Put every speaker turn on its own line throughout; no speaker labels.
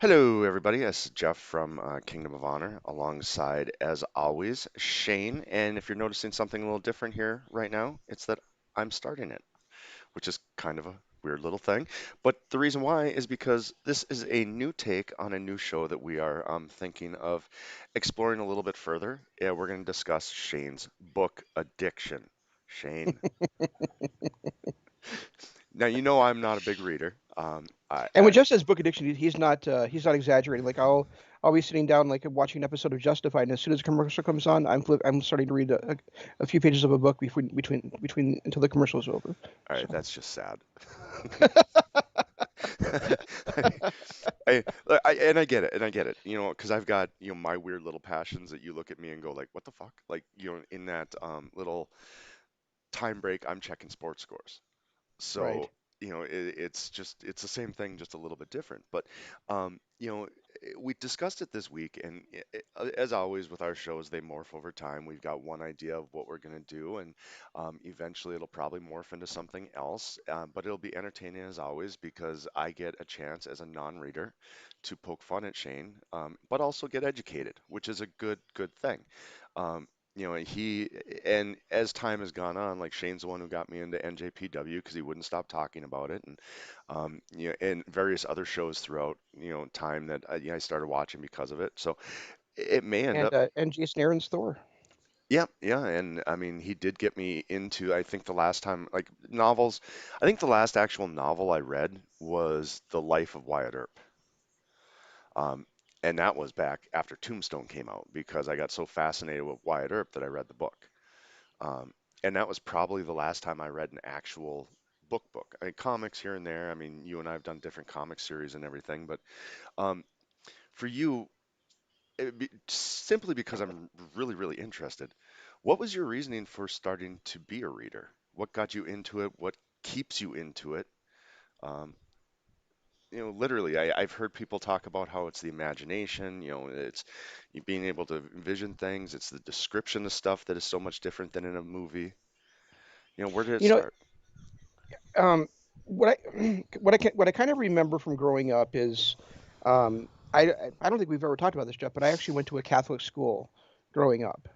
Hello, everybody. This is Jeff from Kingdom of Honor, alongside, as always, Shane. And if you're noticing something a little different here right now, it's that I'm starting it, which is kind of a weird little thing. But the reason why is because this is a new take on a new show that we are thinking of exploring a little bit further. Yeah, we're going to discuss Shane's book addiction. Shane. Now, you know I'm not a big reader.
And with just his book addiction, he's not exaggerating. Like I'll be sitting down like watching an episode of Justified, and as soon as a commercial comes on, I'm starting to read a few pages of a book between until the commercial is over.
All right,
So
that's just sad. And I get it, and I get it, because I've got, my weird little passions that you look at me and go like, what the fuck? Like, in that little time break, I'm checking sports scores.
right.
So, it's the same thing, just a little bit different. But, um, you know, we discussed it this week, and as always with our shows, they morph over time. We've got one idea of what we're going to do, and eventually it'll probably morph into something else. But it'll be entertaining as always because I get a chance as a non-reader to poke fun at Shane, but also get educated, which is a good thing. Um, and as time has gone on, like Shane's the one who got me into NJPW because he wouldn't stop talking about it, and various other shows throughout, time that I started watching because of it. So it may end up,
And Jason Aaron's Thor.
yeah, yeah, and I mean, he did get me into, I think the last time, like novels, I think the last actual novel I read was The Life of Wyatt Earp. Um, and that was back after Tombstone came out because I got so fascinated with Wyatt Earp that I read the book. Um, and that was probably the last time I read an actual book. I mean, comics here and there. I mean, you and I have done different comic series and everything, but um, for you, simply because I'm really interested, what was your reasoning for starting to be a reader? What got you into it? What keeps you into it? Um, literally, I've heard people talk about how it's the imagination, it's you being able to envision things, it's the description of stuff that is so much different than in a movie. Where did it
You know,
start?
um, what I what I kind of remember from growing up is, I don't think we've ever talked about this, Jeff, but I actually went to a Catholic school growing up.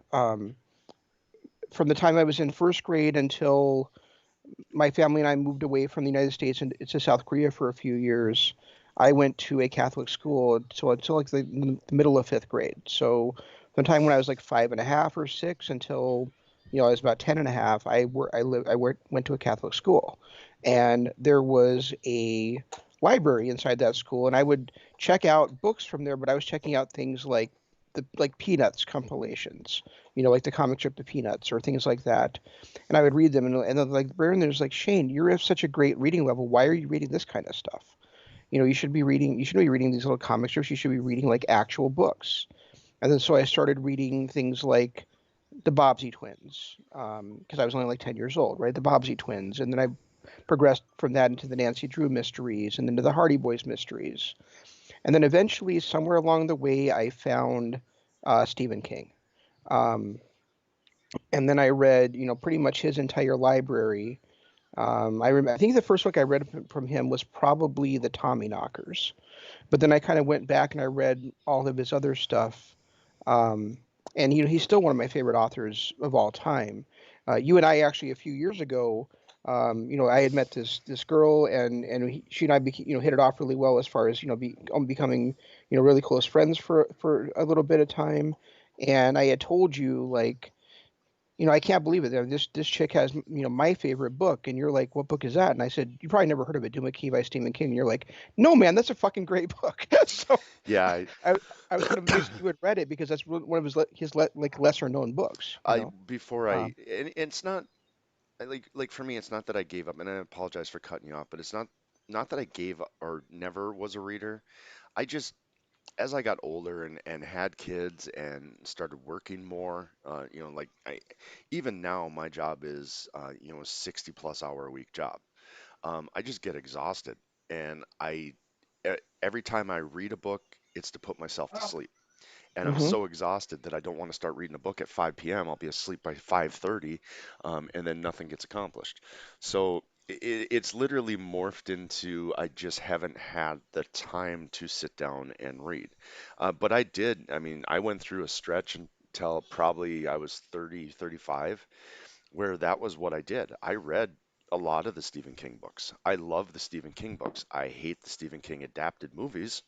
From the time I was in first grade until my family and I moved away from the United States and to South Korea for a few years. I went to a Catholic school until like the middle of fifth grade. So from the time when I was like five and a half or six until I was about 10 and a half, went to a Catholic school, and there was a library inside that school, and I would check out books from there, but I was checking out things like the like Peanuts compilations, like the comic strip The Peanuts or things like that, and I would read them, and then like Baron, there's like Shane, you're at such a great reading level. Why are you reading this kind of stuff? You should be reading these little comic strips. You should be reading like actual books. And then so I started reading things like the Bobbsey twins, because I was only like 10 years old, right? The Bobbsey twins, and then I progressed from that into the Nancy Drew mysteries, and then to the Hardy Boys mysteries, and then eventually somewhere along the way I found Stephen King. Um, and then I read, pretty much his entire library. I think the first book I read from him was probably the Tommyknockers, but then I kind of went back and I read all of his other stuff. Um, and he's still one of my favorite authors of all time. You and I actually a few years ago, I had met this girl, and she and I hit it off really well as far as becoming really close friends for a little bit of time. And I had told you like, I can't believe it. This chick has, my favorite book, and you're like, what book is that? And I said, you probably never heard of it, Duma Key by Stephen King. And you're like, no, man, that's a fucking great book. So
Yeah,
I, I was kind of amazed that you had read it because that's one of like lesser known books.
before
Um,
and it's not like for me, it's not that I gave up, and I apologize for cutting you off, but it's not that I gave up or never was a reader. I just as I got older and had kids and started working more, like even now my job is, a 60 plus hour a week job. I just get exhausted, and every time I read a book, it's to put myself to sleep. And I'm
hmm
so exhausted that I don't want to start reading a book at 5 p.m. I'll be asleep by 5:30, and then nothing gets accomplished. So it's literally morphed into I just haven't had the time to sit down and read. But I did. I mean, I went through a stretch until probably I was 30, 35, where that was what I did. I read a lot of the Stephen King books. I love the Stephen King books. I hate the Stephen King adapted movies,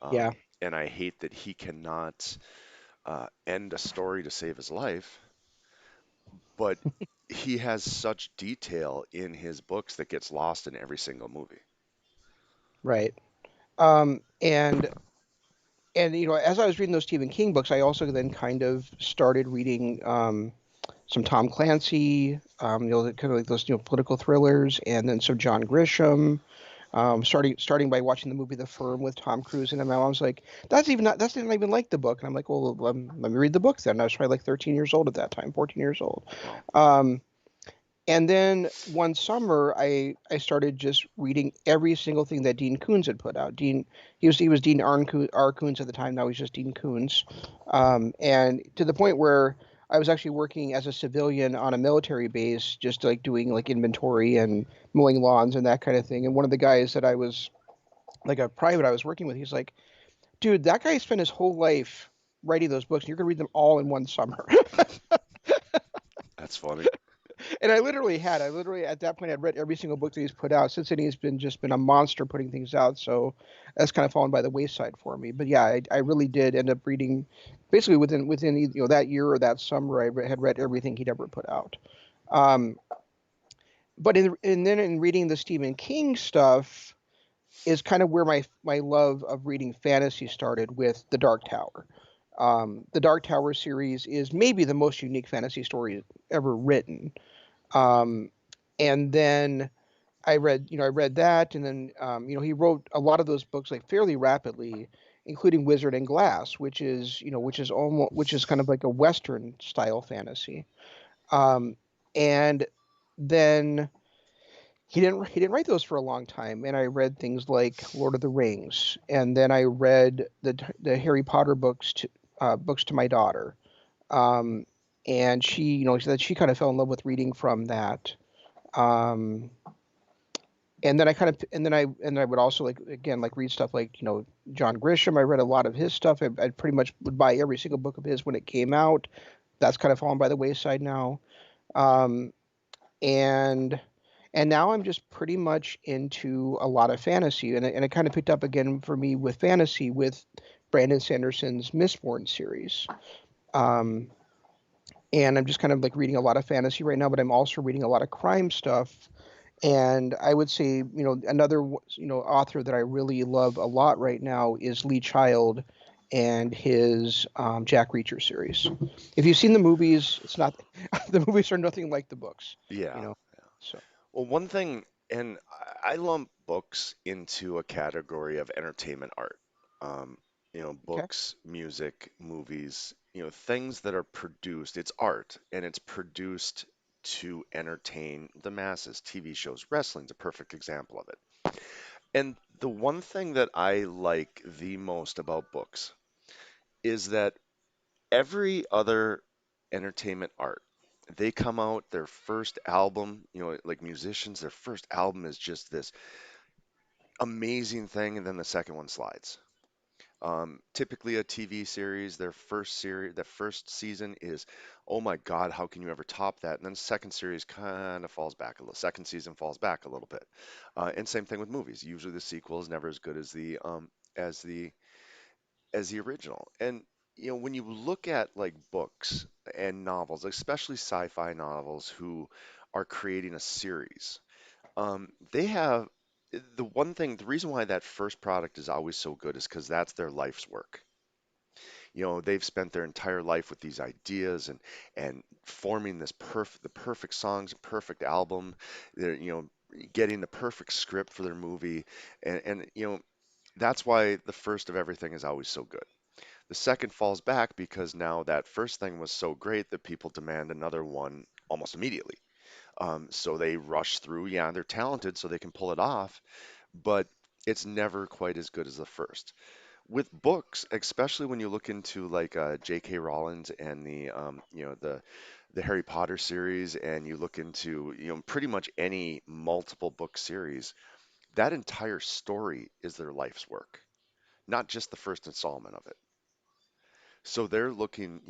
Yeah,
and I hate that he cannot end a story to save his life. But he has such detail in his books that gets lost in every single movie.
right. Um, and as I was reading those Stephen King books, I also then kind of started reading some Tom Clancy, kind of like those political thrillers, and then some John Grisham. Starting by watching the movie The Firm with Tom Cruise, and my mom's like, that's not even like the book," and I'm like, "Well, let me read the book then." I was probably like 13 years old at that time, 14 years old.
Well,
Um, and then one summer, I started just reading every single thing that Dean Koontz had put out. He was Dean R. Koontz at the time. Now he's just Dean Koontz, and to the point where I was actually working as a civilian on a military base, just like doing like inventory and mowing lawns and that kind of thing. And one of the guys that I was like a private I was working with, he's like, "Dude, that guy spent his whole life writing those books, and you're gonna read them all in one summer."
that's funny.
And I literally at that point I'd read every single book that he's put out. Since then he's been a monster putting things out. So that's kind of fallen by the wayside for me. But yeah, I really did end up reading basically within that year or that summer had read everything he'd ever put out. Um, but and then in reading the Stephen King stuff is kind of where my love of reading fantasy started with The Dark Tower. The Dark Tower series is maybe the most unique fantasy story ever written. Um, and then I read that, and then he wrote a lot of those books like fairly rapidly, including Wizard and Glass, which is kind of like a Western style fantasy. Um, and then he didn't write those for a long time, and I read things like Lord of the Rings, and then I read the Harry Potter books to my daughter, um, and she kind of fell in love with reading from that. Um, and then I kind of and I would also like again like read stuff like John Grisham. I read a lot of his stuff. I pretty much would buy every single book of his when it came out. That's kind of fallen by the wayside now. Um, and now I'm just pretty much into a lot of fantasy, and it kind of picked up again for me with fantasy with Brandon Sanderson's Mistborn series. Um, and I'm just kind of like reading a lot of fantasy right now, but I'm also reading a lot of crime stuff. And I would say, another, author that I really love a lot right now is Lee Child and his Jack Reacher series. If you've seen the movies, it's not the movies are nothing like the books, you
Yeah.
know. So
Well, one thing, and I lump books into a category of entertainment art. Um,
okay,
books, music, movies, things that are produced. It's art, and it's produced to entertain the masses. TV shows, wrestling's a perfect example of it. And the one thing that I like the most about books is that every other entertainment art, they come out their first album, like musicians, their first album is just this amazing thing, and then the second one slides. Typically a TV series, their first season is, oh my God, how can you ever top that? And then second series kind of falls back a little. Second season falls back a little bit. And same thing with movies. Usually the sequel is never as good as the as the original. And when you look at like books and novels, especially sci-fi novels, who are creating a series, they have the reason why that first product is always so good is because that's their life's work. They've spent their entire life with these ideas and forming the perfect songs, perfect album. They're, getting the perfect script for their movie, and that's why the first of everything is always so good. The second falls back because now that first thing was so great that people demand another one almost immediately. So they rush through. Yeah, they're talented, so they can pull it off, but it's never quite as good as the first. With books, especially when you look into like J.K. Rowling and the the Harry Potter series and you look into, pretty much any multiple book series, that entire story is their life's work, not just the first installment of it. So they're looking,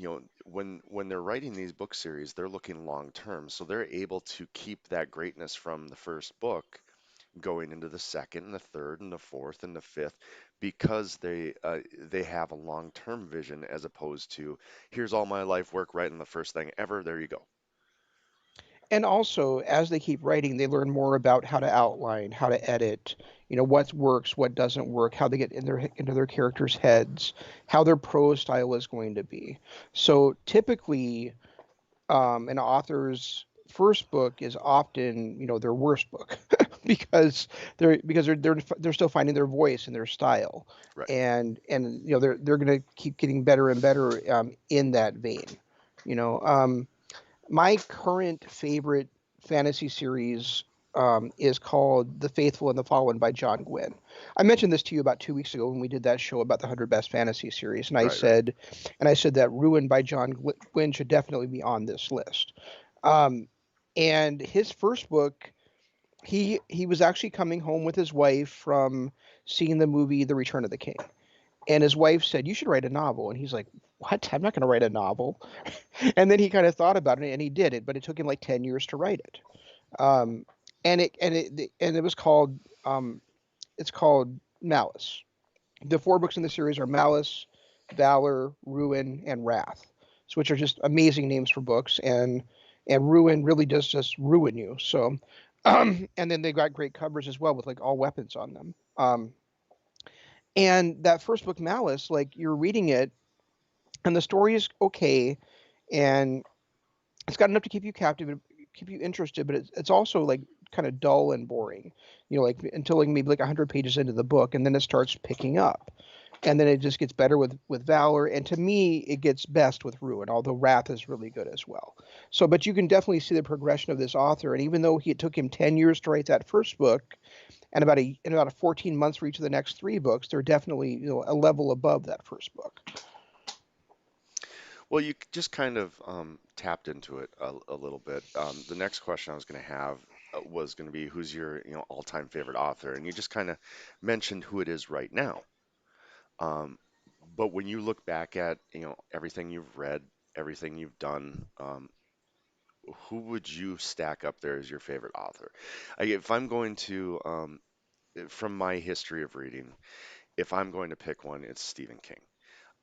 when they're writing these book series, they're looking long term. So they're able to keep that greatness from the first book going into the second and the third and the fourth and the fifth because they have a long-term vision as opposed to here's all my life work right in the first thing ever. There you go.
And also, as they keep writing, they learn more about how to outline, how to edit, what works, what doesn't work, how they get into their characters' heads, how their prose style is going to be. So typically, an author's first book is often, their worst book because they're still finding their voice and their style,
Right.
and they're going to keep getting better and better in that vein. You know, my current favorite fantasy series is called The Faithful and the Fallen by John Gwynne. I mentioned this to you about 2 weeks ago when we did that show about the 100 best fantasy series, and I
Right, right.
said, that Ruin by John Gwynne should definitely be on this list. Um, and his first book, he was actually coming home with his wife from seeing the movie The Return of the King, and his wife said, "You should write a novel," and he's like, "What? I'm not going to write a novel." And then he kind of thought about it and he did it, but it took him like 10 years to write it. Um, and it was called it's called Malice. The four books in the series are Malice, Valor, Ruin, and Wrath, so which are just amazing names for books. And Ruin really does just ruin you. So, and then they got great covers as well with like all weapons on them. And that first book, Malice, like you're reading it, and the story is okay, and it's got enough to keep you captive, keep you interested, but it's also like kind of dull and boring, like until like maybe like 100 pages into the book, and then it starts picking up, and then it just gets better with Valor, and to me, it gets best with Ruin, although Wrath is really good as well. So, but you can definitely see the progression of this author, and even though it took him 10 years to write that first book, and about a 14 months for each of the next three books, they're definitely a level above that first book.
Well, you just kind of tapped into it a little bit. The next question I was going to have was going to be who's your, all-time favorite author, and you just kind of mentioned who it is right now. Um, but when you look back at, everything you've read, everything you've done, who would you stack up there as your favorite author? If I'm going to, from my history of reading, if I'm going to pick one, it's Stephen King.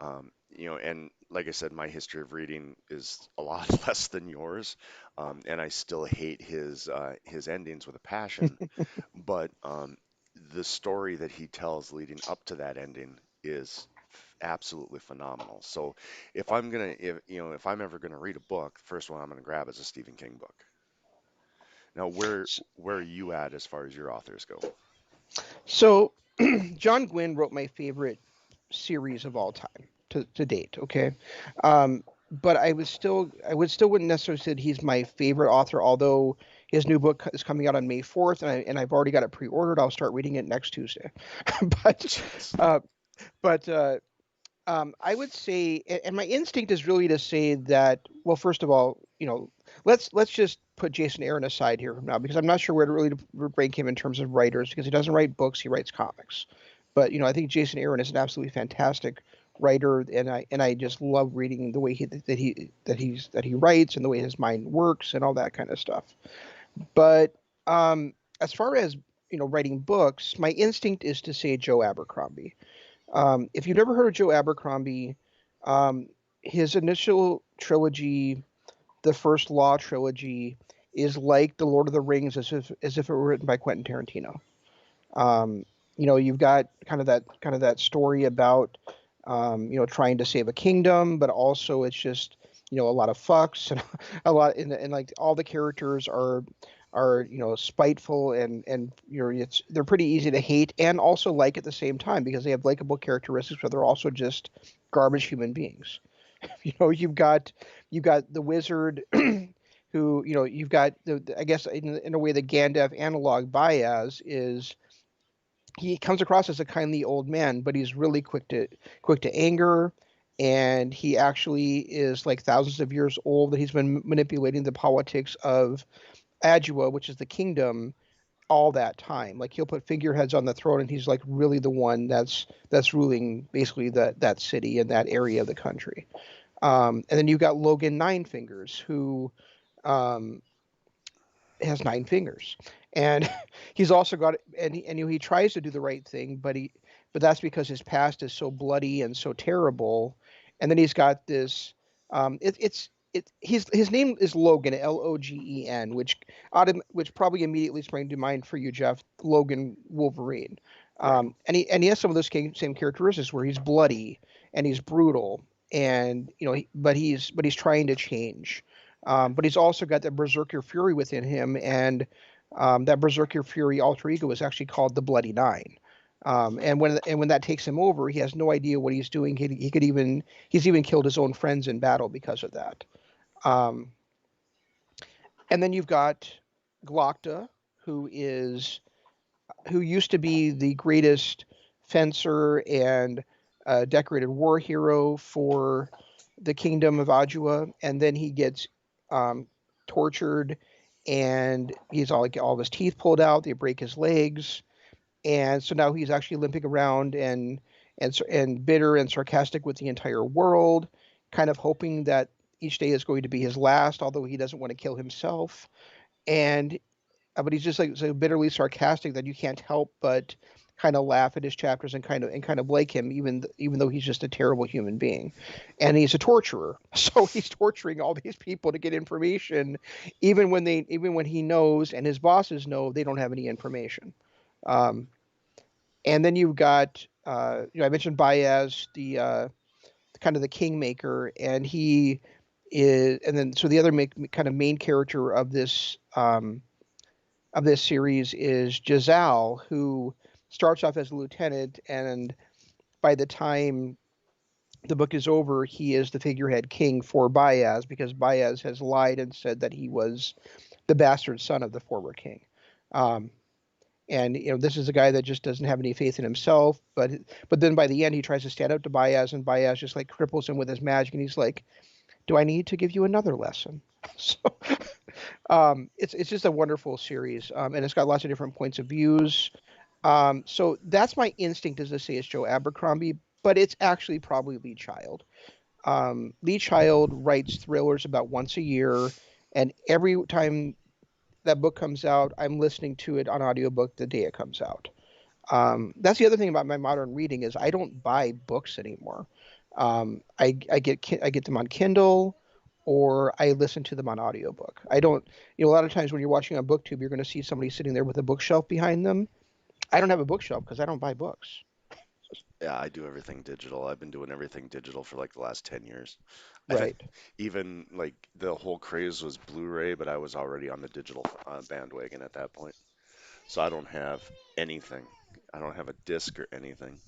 And like I said, my history of reading is a lot less than yours, and I still hate his endings with a passion. But the story that he tells leading up to that ending is absolutely phenomenal. So if I'm ever gonna read a book, the first one I'm gonna grab is a Stephen King book. Now, where are you at as far as your authors go?
So, John Gwynne wrote my favorite series of all time to date. Okay, but I would still wouldn't necessarily say that he's my favorite author. Although his new book is coming out on May 4th, and I've already got it pre-ordered. I'll start reading it next Tuesday. but
Jeez.
uh, but I would say, and my instinct is really to say that. Well, first of all, let's just put Jason Aaron aside here from now because I'm not sure where to really rank him in terms of writers because he doesn't write books, he writes comics. But I think Jason Aaron is an absolutely fantastic writer, and I just love reading the way that he writes and the way his mind works and all that kind of stuff. But as far as writing books, my instinct is to say Joe Abercrombie. If you've never heard of Joe Abercrombie, um, his initial trilogy, the First Law trilogy, is like the Lord of the Rings as if it were written by Quentin Tarantino. Um, you've got kind of that story about trying to save a kingdom, but also it's just a lot of fucks and a lot and like all the characters are spiteful and they're pretty easy to hate and also like at the same time because they have likable characteristics, but they're also just garbage human beings. You've got the wizard who you've got I guess in a way the Gandalf analog Baez is he comes across as a kindly old man, but he's really quick to anger, and he actually is like thousands of years old. That he's been manipulating the politics of Adua, which is the kingdom, all that time. Like he'll put figureheads on the throne, and he's like really the one that's ruling basically that city and that area of the country. And then you've got Logan Nine Fingers, who um, has nine fingers, and he's also got he tries to do the right thing, but that's because his past is so bloody and so terrible. And then he's got this. It's his name is Logan, Logen, which probably immediately sprang to mind for you, Jeff. Logan Wolverine.
Right.
And he has some of those same characteristics where he's bloody and he's brutal, and but he's trying to change. But he's also got that Berserker Fury within him, and that Berserker Fury alter ego is actually called the Bloody Nine. And when that takes him over, he has no idea what he's doing. He's even killed his own friends in battle because of that. Um, and then you've got Glokta, who is who used to be the greatest fencer and decorated war hero for the kingdom of Adua, and then he gets um, tortured, and he's all of his teeth pulled out. They break his legs, and so now he's actually limping around and bitter and sarcastic with the entire world, kind of hoping that each day is going to be his last, although he doesn't want to kill himself. And but he's just like so bitterly sarcastic that you can't help but kind of laugh at his chapters and kind of like him, even though he's just a terrible human being, and he's a torturer. So he's torturing all these people to get information, even when he knows and his bosses know they don't have any information. Um, and then you've got I mentioned Baez, the kind of the kingmaker, and he is, and then so the other kind of main character of this series is Giselle, who starts off as a lieutenant, and by the time the book is over, he is the figurehead king for Baez because Baez has lied and said that he was the bastard son of the former king. Um, and this is a guy that just doesn't have any faith in himself. But then by the end, he tries to stand up to Baez, and Baez just like cripples him with his magic, and he's like, "Do I need to give you another lesson?" So it's just a wonderful series, and it's got lots of different points of views. So that's my instinct is to say it's Joe Abercrombie, but it's actually probably Lee Child. Lee Child writes thrillers about once a year, and every time that book comes out, I'm listening to it on audiobook the day it comes out. That's the other thing about my modern reading is I don't buy books anymore. I get them on Kindle or I listen to them on audiobook. I don't, a lot of times when you're watching on BookTube, you're going to see somebody sitting there with a bookshelf behind them. I don't have a bookshelf because I don't buy books.
Yeah, I do everything digital. I've been doing everything digital for like the last 10 years. I
Right.
even like the whole craze was Blu-ray, but I was already on the digital bandwagon at that point. So I don't have anything. I don't have a disc or anything.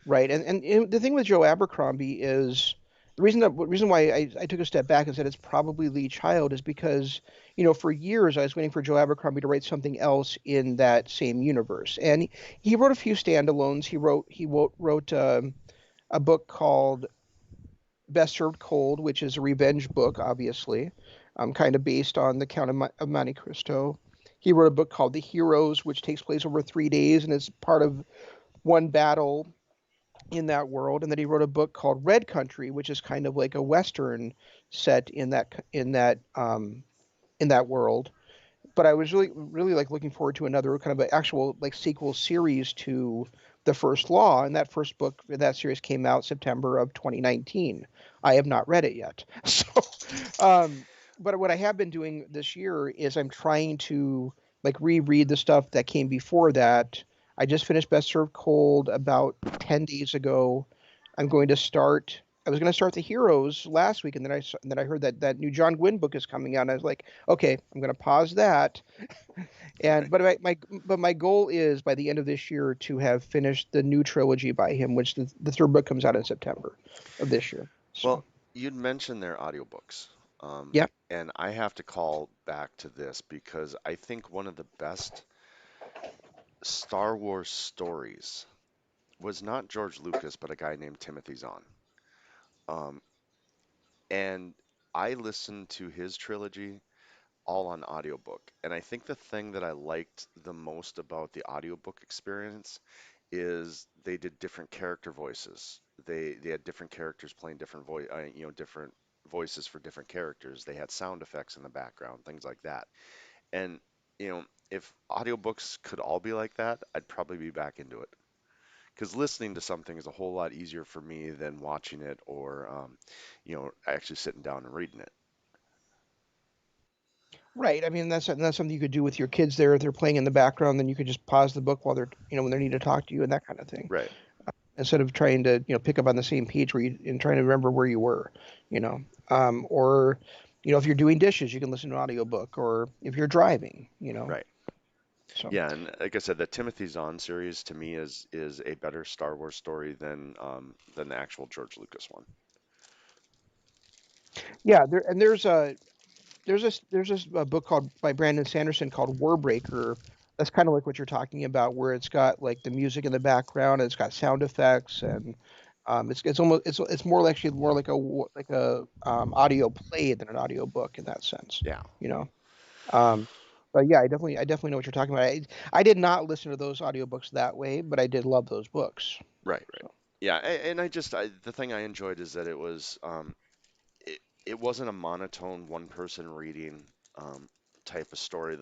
Right. And the thing with Joe Abercrombie is the reason why I took a step back and said it's probably Lee Child is because, for years I was waiting for Joe Abercrombie to write something else in that same universe. And he wrote a few standalones. He wrote a book called Best Served Cold, which is a revenge book, obviously, kind of based on the Count of Monte Cristo. He wrote a book called The Heroes, which takes place over 3 days and is part of one battle in that world. And then he wrote a book called Red Country, which is kind of like a western set in that world. But I was really really like looking forward to another kind of an actual like sequel series to The First Law, and that first book in that series came out September of 2019. I have not read it yet. So um but what I have been doing this year is I'm trying to like reread the stuff that came before that. I just finished Best Served Cold about 10 days ago. I'm going to start I was going to start The Heroes last week, and then I heard that that new John Gwynn book is coming out, and I was like, okay, I'm going to pause that. And
Right.
but my goal is by the end of this year to have finished the new trilogy by him, which the third book comes out in September of this year. So
Well, you'd mentioned their audiobooks.
yeah.
And I have to call back to this because I think one of the best Star Wars stories was not George Lucas, but a guy named Timothy Zahn. Um, and I listened to his trilogy all on audiobook. And I think the thing that I liked the most about the audiobook experience is they did different character voices. They had different characters playing different voices for different characters. They had sound effects in the background, things like that. And you know, if audiobooks could all be like that, I'd probably be back into it. Because listening to something is a whole lot easier for me than watching it or, actually sitting down and reading it.
Right. I mean, that's something you could do with your kids there. If they're playing in the background, then you could just pause the book while they're, when they need to talk to you and that kind of thing,
Right.
instead of trying to, pick up on the same page where you and trying to remember where you were, you know. Or, if you're doing dishes, you can listen to an audiobook, or if you're driving,
Right.
So
Yeah, and like I said, the Timothy Zahn series to me is a better Star Wars story than the actual George Lucas one.
yeah, there's this book called by Brandon Sanderson called Warbreaker. That's kind of like what you're talking about, where it's got like the music in the background, and it's got sound effects, and it's almost it's more actually more like a audio play than an audio book in that sense,
Yeah.
you know. Um, but yeah, I definitely know what you're talking about. I did not listen to those audiobooks that way, but I did love those books.
Right. Right.
So
Yeah, and the thing I enjoyed is that it wasn't a monotone one person reading type of story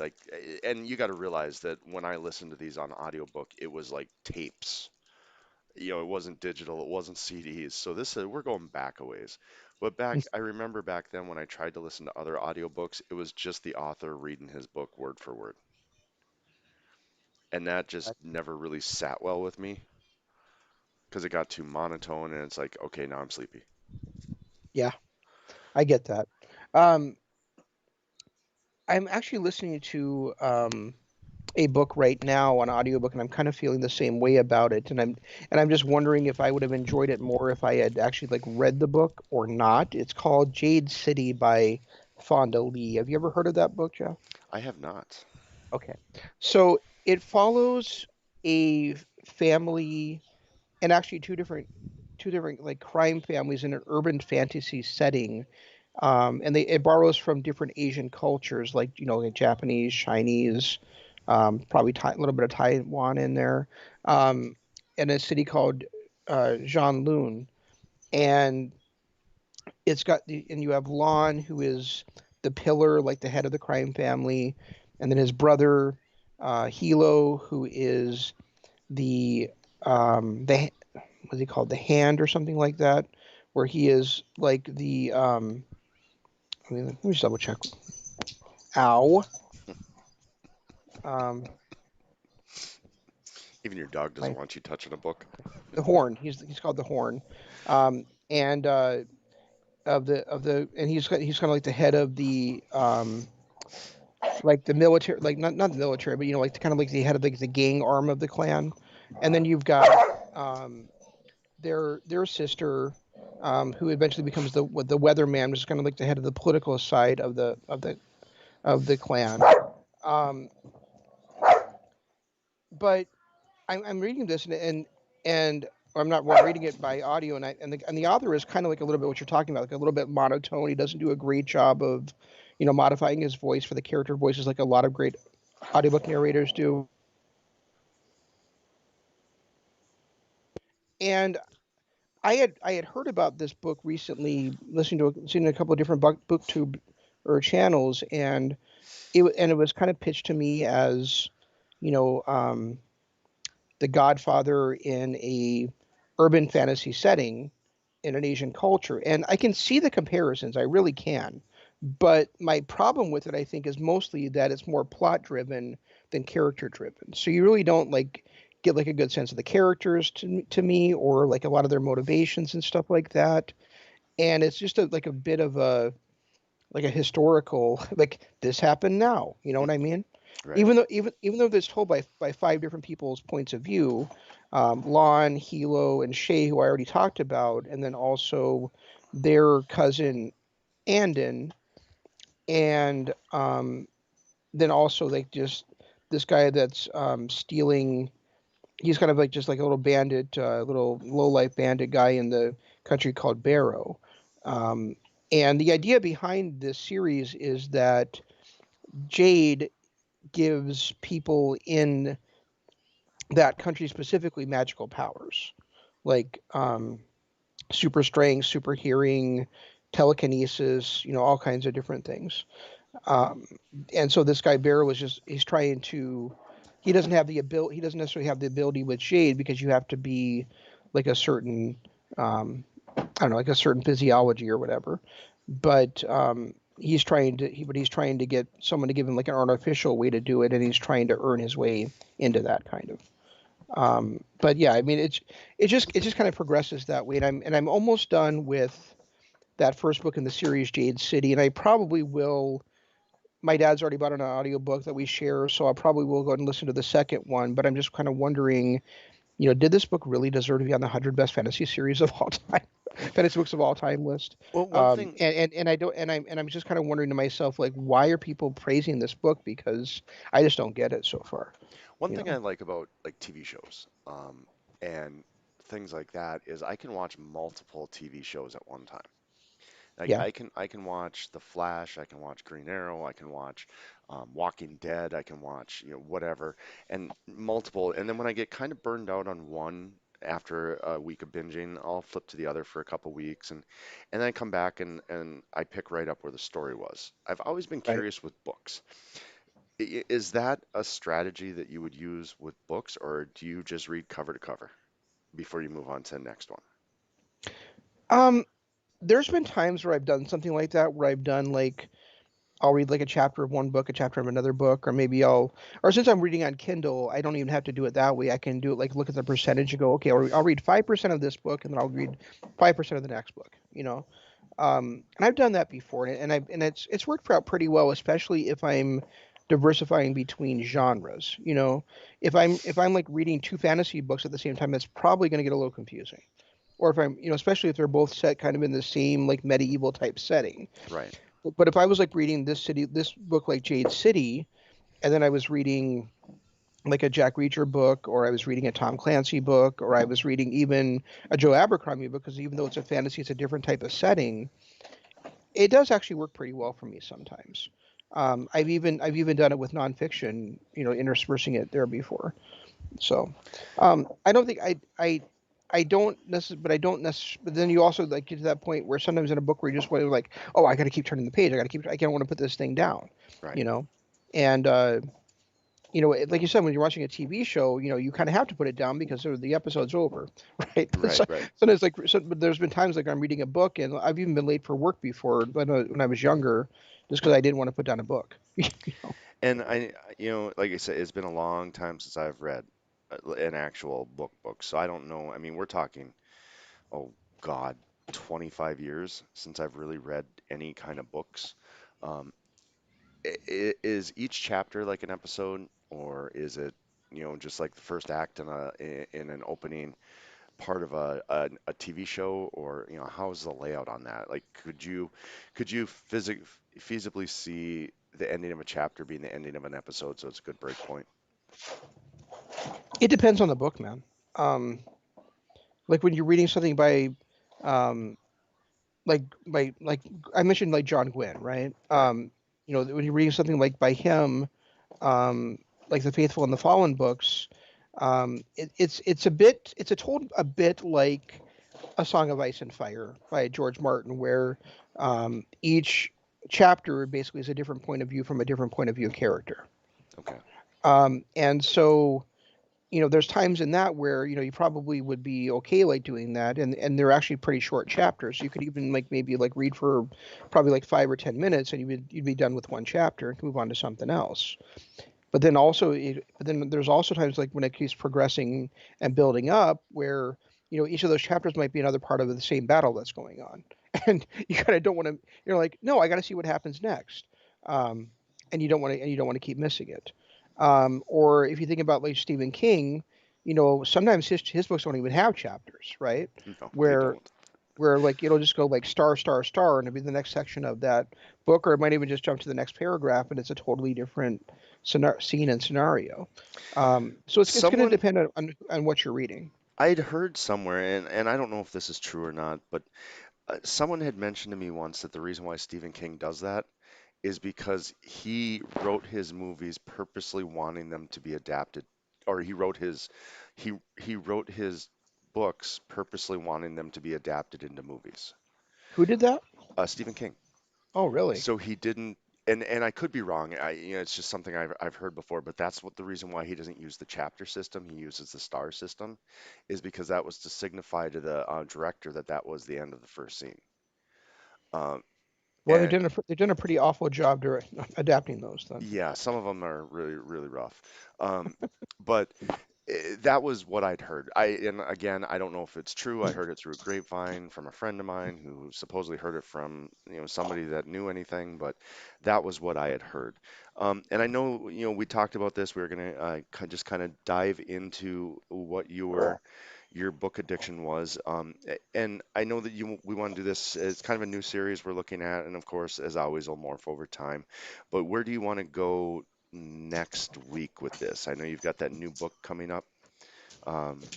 and you got to realize that when I listened to these on audiobook, it was like tapes. It wasn't digital, it wasn't CDs. So we're going back a ways. But I remember back then when I tried to listen to other audiobooks, it was just the author reading his book word for word. And that just never really sat well with me because it got too monotone and it's like, okay, now I'm sleepy.
yeah, I get that. Um, I'm actually listening to a book right now on audiobook, and I'm kind of feeling the same way about it, and I'm just wondering if I would have enjoyed it more if I had actually like read the book or not. It's called Jade City by Fonda Lee. Have you ever heard of that book, Jeff?
I have not.
Okay. So it follows a family, and actually two different like crime families in an urban fantasy setting. And it borrows from different Asian cultures, like like Japanese, Chinese, probably a little bit of Taiwan in there, um, in a city called Janlun. And and you have Lon, who is the pillar, like the head of the crime family, and then his brother Hilo, who is the what's he called, the hand or something like that, where he is like the let me just double check. Ow. Um,
Even your dog doesn't
my
want you touching a book.
the horn. He's called the horn. And and he's kind of like the head of the like the military, like not the military, but like the kind of like the head of like the gang arm of the clan. And then you've got their sister, who eventually becomes the weatherman, which is kind of like the head of the political side of the clan. Um, but I'm reading this, and I'm not well, reading it by audio, and the author is kind of like a little bit what you're talking about, like a little bit monotone. He doesn't do a great job of, modifying his voice for the character voices like a lot of great audiobook narrators do. And I had heard about this book recently, listening to a couple of different booktube or channels, and it was kind of pitched to me as, you know, the Godfather in a urban fantasy setting in an Asian culture. And I can see the comparisons, I really can. But my problem with it, I think, is mostly that it's more plot driven than character driven. So you really don't like get like a good sense of the characters to me, or like a lot of their motivations and stuff like that. And it's just like a bit of a like a historical, like this happened now. You know what I mean?
Right.
Even though it's told by five different people's points of view, Lon, Hilo, and Shay, who I already talked about, and then also their cousin Andon, and then also like just this guy that's stealing. he's kind of like just like a little bandit, little low life bandit guy in the country called Barrow. Um, and the idea behind this series is that Jade gives people in that country specifically magical powers, like super strength, super hearing, telekinesis, all kinds of different things. Um, and so this guy Barrow was just he's trying to he doesn't have the ability he doesn't necessarily have the ability with Jade because you have to be like a certain I don't know like a certain physiology or whatever. But he's trying to get someone to give him like an artificial way to do it, and he's trying to earn his way into that kind of. But yeah, I mean it just kind of progresses that way, and I'm almost done with that first book in the series, Jade City, and I probably will. My dad's already bought an audiobook that we share, so I probably will go and listen to the second one. But I'm just kind of wondering, did this book really deserve to be on the 100 best fantasy series of all time, fantasy books of all time list?
Well, one thing
And I don't, and I'm just kind of wondering to myself, like, why are people praising this book? Because I just don't get it so far,
one
you
thing
know.
I like about like TV shows, and things like that is I can watch multiple TV shows at one time. Like
Yeah,
I can watch The Flash, I can watch Green Arrow, I can watch Walking Dead, I can watch whatever, and multiple. And then when I get kind of burned out on one after a week of binging, I'll flip to the other for a couple weeks, and then I come back and I pick right up where the story was. I've always been
right.
curious with books. Is that a strategy that you would use with books, or do you just read cover to cover before you move on to the next one?
Um, there's been times where I've done something like that, where I've done like I'll read like a chapter of one book, a chapter of another book, or maybe or since I'm reading on Kindle, I don't even have to do it that way. I can do it like look at the percentage and go, okay, I'll read 5% of this book, and then I'll read 5% of the next book. And I've done that before, and it's worked out pretty well, especially if I'm diversifying between genres. If I'm like reading two fantasy books at the same time, that's probably going to get a little confusing. Or if especially if they're both set kind of in the same like medieval type setting.
Right.
But if I was like reading this book like Jade City, and then I was reading like a Jack Reacher book, or I was reading a Tom Clancy book, or I was reading even a Joe Abercrombie book, because even though it's a fantasy, it's a different type of setting. It does actually work pretty well for me sometimes. I've even done it with nonfiction, interspersing it there before. So I don't think I don't necessarily, but I don't necessarily. But then you also like get to that point where sometimes in a book where you just want to like, oh, I got to keep turning the page. I can't want to put this thing down,
Right.
you know. And like you said, when you're watching a TV show, you kind of have to put it down because the episode's over, right?
Right.
So,
Right.
sometimes but there's been times like I'm reading a book and I've even been late for work before when I was younger, just because I didn't want to put down a book.
And like I said, it's been a long time since I've read an actual book. So I don't know. I mean, we're talking, oh God, 25 years since I've really read any kind of books. Um, is each chapter like an episode, or is it, just like the first act in an opening part of a TV show, or how's the layout on that? Like, could you feasibly see the ending of a chapter being the ending of an episode, so it's a good break point?
It depends on the book, man. Um, like when you're reading something um, like I mentioned like John Gwynn, right?
Right.
When you're reading something like by him, um, like the Faithful and the Fallen books, it's told a bit like A Song of Ice and Fire by George Martin, where each chapter basically is a different point of view from a different point of view character.
Okay.
And so there's times in that where you probably would be okay like doing that, and they're actually pretty short chapters. You could even like maybe like read for probably like 5 or 10 minutes, and you'd be done with one chapter and move on to something else. But then there's also times like when it keeps progressing and building up, where each of those chapters might be another part of the same battle that's going on, and you kind of don't want to. You're like, no, I got to see what happens next, um, and you don't want to keep missing it. Or if you think about like Stephen King, sometimes his books don't even have chapters, right?
No, they
Where
don't.
where like it'll just go like star star star and it'll be the next section of that book, or it might even just jump to the next paragraph and it's a totally different scene and scenario. So it's going to
Someone
depend on what you're reading.
I'd heard somewhere, and I don't know if this is true or not, but someone had mentioned to me once that the reason why Stephen King does that is because he wrote his movies purposely wanting them to be adapted, or he wrote his books purposely wanting them to be adapted into movies.
Who did that?
Stephen King.
Oh, really?
So he didn't, and I could be wrong. It's just something I've heard before, but that's what the reason why he doesn't use the chapter system. He uses the star system, is because that was to signify to the director that that was the end of the first scene. Um,
Well,
and
they've done a pretty awful job adapting those then.
yeah, some of them are really, really rough. Um, but that was what I'd heard. And again, I don't know if it's true. I heard it through a grapevine from a friend of mine who supposedly heard it from, somebody that knew anything, but that was what I had heard. And I know, we talked about this. We were going to just kind of dive into what your book addiction was. And I know that we want to do this. It's kind of a new series we're looking at, and of course, as always, it'll morph over time. But where do you want to go next week with this? I know you've got that new book coming up.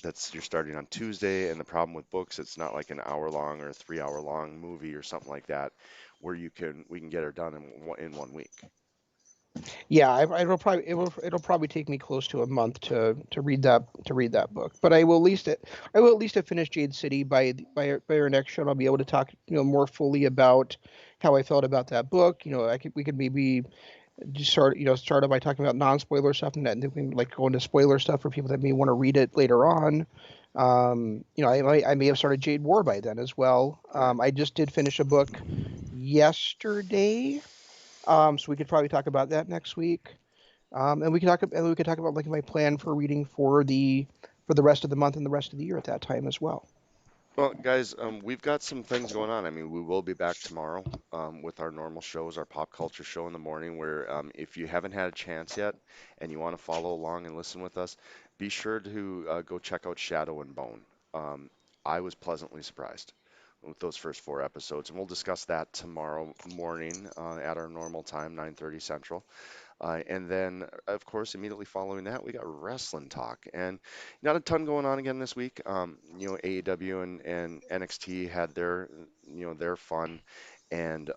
That's you're starting on Tuesday, and the problem with books, it's not like an hour long or a 3 hour long movie or something like that, where we can get her done in 1 week.
Yeah, it'll probably take me close to a month to read that book. But I will at least have finished Jade City by our next show. And I'll be able to talk more fully about how I felt about that book. We could maybe just start by talking about non-spoiler stuff, and then we can like go into spoiler stuff for people that may want to read it later on. I may have started Jade War by then as well.
Right.
I just did finish a book yesterday, so we could probably talk about that next week. And we could talk about like my plan for reading for the rest of the month and the rest of the year at that time as well.
Well, guys, we've got some things going on. I mean, we will be back tomorrow with our normal shows, our pop culture show in the morning, where if you haven't had a chance yet and you want to follow along and listen with us, be sure to go check out Shadow and Bone. Um, I was pleasantly surprised with those first 4 episodes, and we'll discuss that tomorrow morning at our normal time, 9:30 Central. And then, of course, immediately following that, we got wrestling talk, and not a ton going on again this week. AEW and NXT had their fun, and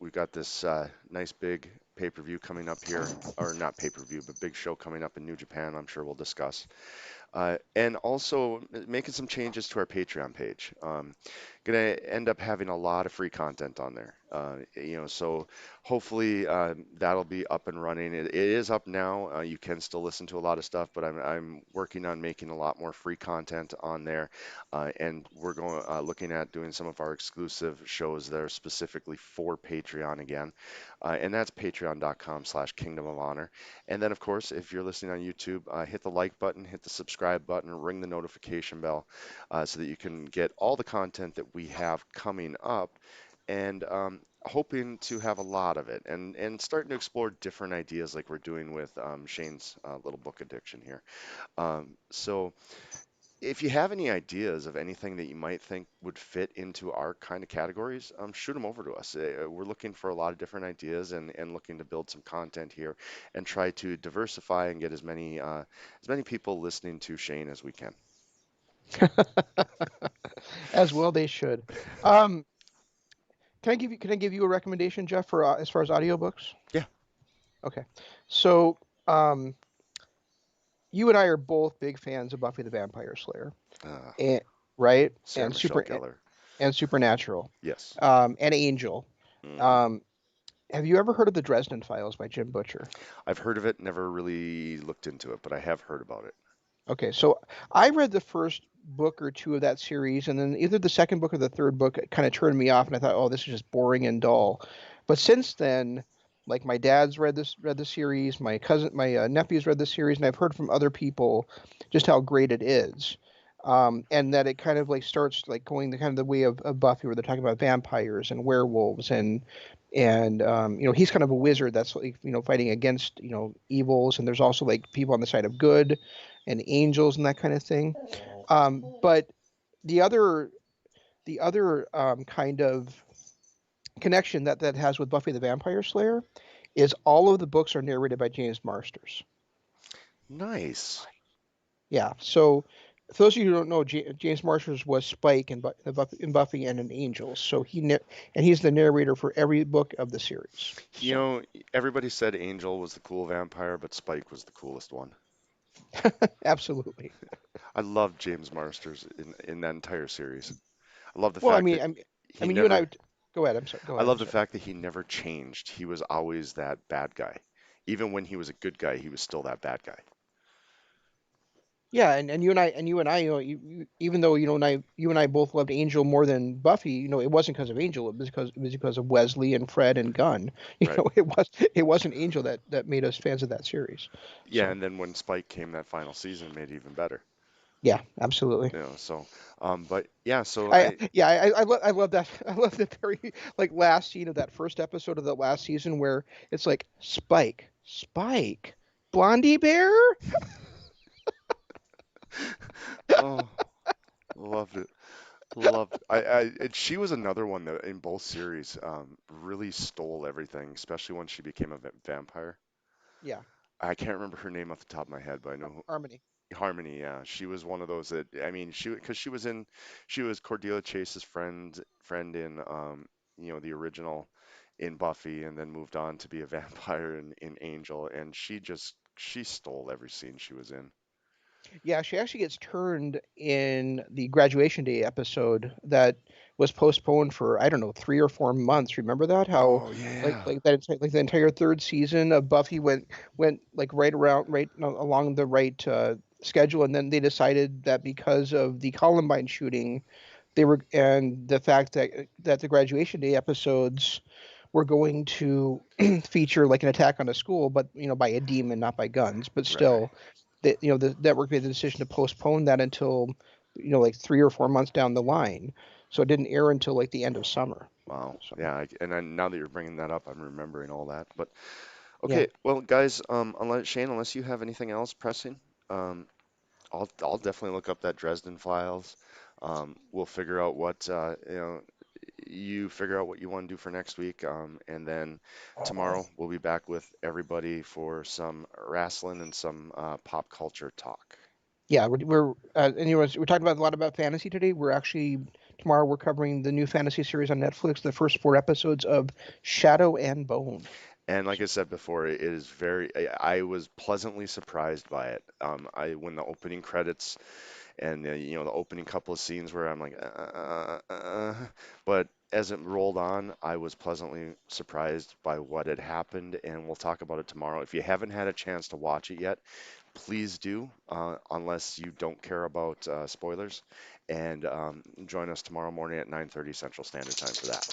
we've got this nice big pay-per-view coming up here, or not pay-per-view, but big show coming up in New Japan. I'm sure we'll discuss. And also making some changes to our Patreon page. Gonna end up having a lot of free content on there. So hopefully that'll be up and running. It is up now. You can still listen to a lot of stuff, but I'm working on making a lot more free content on there. And we're going looking at doing some of our exclusive shows that are specifically for Patreon again. And that's patreon.com/Kingdom of Honor. And then, of course, if you're listening on YouTube, hit the like button, hit the subscribe button, ring the notification bell so that you can get all the content that we have coming up. And hoping to have a lot of it and starting to explore different ideas like we're doing with Shane's little book addiction here. So if you have any ideas of anything that you might think would fit into our kind of categories, shoot them over to us. We're looking for a lot of different ideas and looking to build some content here and try to diversify and get as many people listening to Shane as we can.
As well, they should. Um, can I give you a recommendation, Jeff, for as far as audiobooks?
Yeah,
Okay, so um, you and I are both big fans of Buffy the Vampire Slayer,
uh,
and right,
Sarah Michelle Gellar.
and Supernatural,
Yes.
and Angel.
Hmm.
Um, have you ever heard of the Dresden Files by Jim Butcher?
I've heard of it, never really looked into it, but I have heard about it.
Okay, so I read the first book or two of that series, and then either the second book or the third book kind of turned me off, and I thought, oh, this is just boring and dull. But since then, like my dad's read the series, my nephew's read the series, and I've heard from other people just how great it is, and that it kind of like starts like going the kind of the way of Buffy, where they're talking about vampires and werewolves and he's kind of a wizard that's like fighting against evils, and there's also like people on the side of good and angels and that kind of thing. But the other kind of connection that has with Buffy the Vampire Slayer is all of the books are narrated by James Marsters.
Nice.
Yeah. So, for those of you who don't know, James Marsters was Spike in Buffy and in Angels. So and he's the narrator for every book of the series.
You
So,
know, everybody said Angel was the cool vampire, but Spike was the coolest one.
absolutely.
I love James Marsters in that entire series. I love the
Well,
fact that
I
he
mean, you and
never,
I. Go ahead. I'm sorry. Go
I
ahead.
love
I'm
the
sorry.
fact that he never changed. He was always that bad guy. Even when he was a good guy, he was still that bad guy.
Yeah, and you and I, even though you and I both loved Angel more than Buffy, it wasn't because of Angel. It was because of Wesley and Fred and Gunn.
Right.
It wasn't Angel that made us fans of that series.
Yeah,
So
and then when Spike came that final season, it made it even better.
yeah, absolutely.
So, but yeah, so
I yeah I love that I love the very like last scene of that first episode of the last season where it's like Spike, Blondie Bear.
oh, loved it. Loved and she was another one that in both series really stole everything, especially when she became a vampire.
Yeah,
I can't remember her name off the top of my head, but I know
Harmony.
Harmony. Yeah, she was one of those that I mean, because she was Cordelia Chase's friend in the original in Buffy, and then moved on to be a vampire in Angel, and she stole every scene she was in.
Yeah, she actually gets turned in the graduation day episode that was postponed for I don't know 3 or 4 months. Remember that? How
Oh yeah,
like the entire third season of Buffy went like right along the right schedule, and then they decided that because of the Columbine shooting, and the fact that the graduation day episodes were going to feature like an attack on a school, but by a demon, not by guns. But
right.
still, the network made the decision to postpone that until like 3 or 4 months down the line. So it didn't air until like the end of summer.
Wow.
So
Yeah, and then now that you're bringing that up, I'm remembering all that. But
yeah.
okay, well, guys, unless you have anything else pressing, um, I'll definitely look up that Dresden Files. We'll figure out what you figure out what you want to do for next week, and then tomorrow we'll be back with everybody for some wrestling and some pop culture talk.
Yeah, anyways, we're talking about a lot about fantasy today. We're actually tomorrow we're covering the new fantasy series on Netflix, the first 4 episodes of Shadow and Bone.
And like
So
I said before, it is I was pleasantly surprised by it. I when the opening credits and the opening couple of scenes where I'm like, but as it rolled on, I was pleasantly surprised by what had happened, and we'll talk about it tomorrow. If you haven't had a chance to watch it yet, please do, unless you don't care about spoilers, and join us tomorrow morning at 9:30 Central Standard Time for that.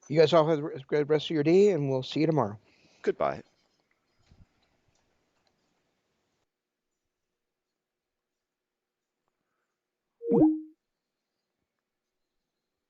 you guys all have a good rest of your day, and we'll see you tomorrow.
Goodbye.